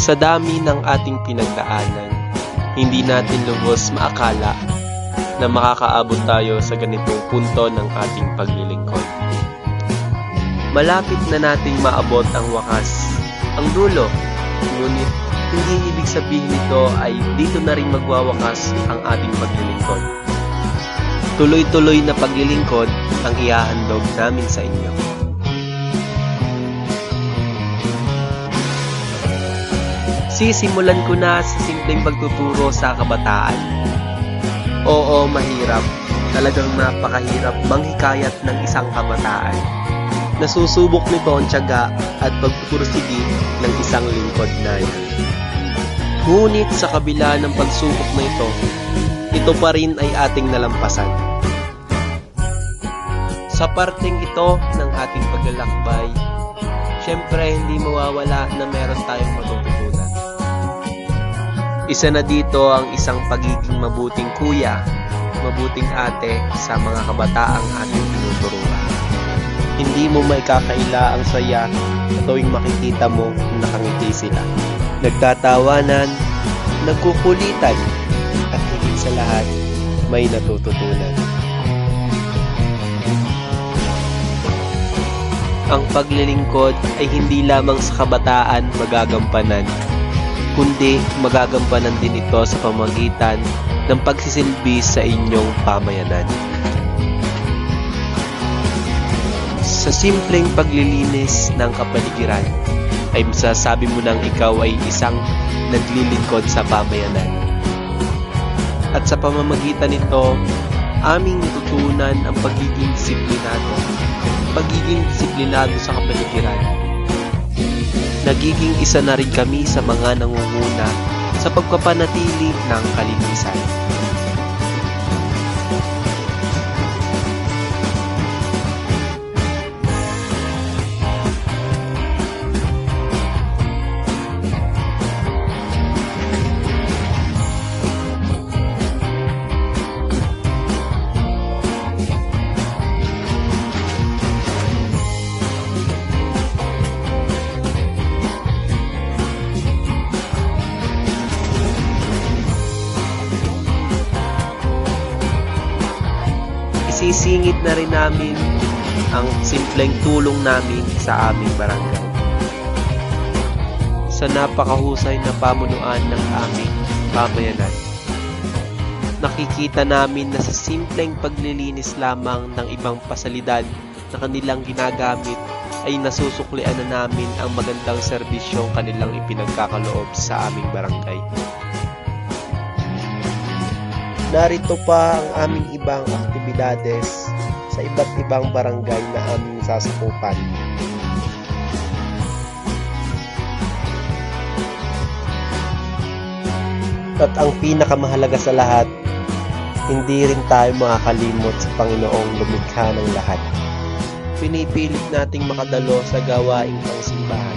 Sa dami ng ating pinagdaanan, hindi natin lubos maakala na makakaabot tayo sa ganitong punto ng ating paglilingkod. Malapit na nating maabot ang wakas, ang dulo, ngunit hindi ibig sabihin nito ay dito na rin magwawakas ang ating paglilingkod. Tuloy-tuloy na paglilingkod ang ihahandog namin sa inyo. Sisimulan ko na sa simpleng pagtuturo sa kabataan. Oo, mahirap. Talagang napakahirap manghikayat ng isang kabataan. Nasusubok nito ang tiyaga at pagpupursigi ng isang lingkod na yan. Ngunit sa kabila ng pagsubok na ito pa rin ay ating nalampasan. Sa parteng ito ng ating paglalakbay, syempre hindi mawawala na meron tayong matututunan. Isa na dito ang isang pagiging mabuting kuya, mabuting ate sa mga kabataang ating tinuturuan. Hindi mo maikakaila ang saya sa tuwing makikita mo na nakangiti sila. Nagtatawanan, nagkukulitan, at higit sa lahat, may natututunan. Ang paglilingkod ay hindi lamang sa kabataan magagampanan, kundi magagampanan din ito sa pamamagitan ng pagsisilbi sa inyong pamayanan. Sa simpleng paglilinis ng kapaligiran, ay masasabi mo nang ikaw ay isang naglilingkod sa pamayanan. At sa pamamagitan nito, aming natutunan ang pagiging disiplinado sa kapaligiran. Nagiging isa na rin kami sa mga nangunguna sa pagpapanatili ng kalinisan. Isisingit na rin namin ang simpleng tulong namin sa aming barangay. Sa napakahusay na pamunuan ng aming pamayanan, nakikita namin na sa simpleng paglilinis lamang ng ibang pasalidad na kanilang ginagamit ay nasusuklian na namin ang magandang serbisyong kanilang ipinagkakaloob sa aming barangay. Narito pa ang aming ibang aktibidades sa iba't ibang barangay na aming sasakupan. At ang pinakamahalaga sa lahat, hindi rin tayo makakalimot sa Panginoong lumikha ng lahat. Pinipilit nating makadalo sa gawaing pangsimbahan.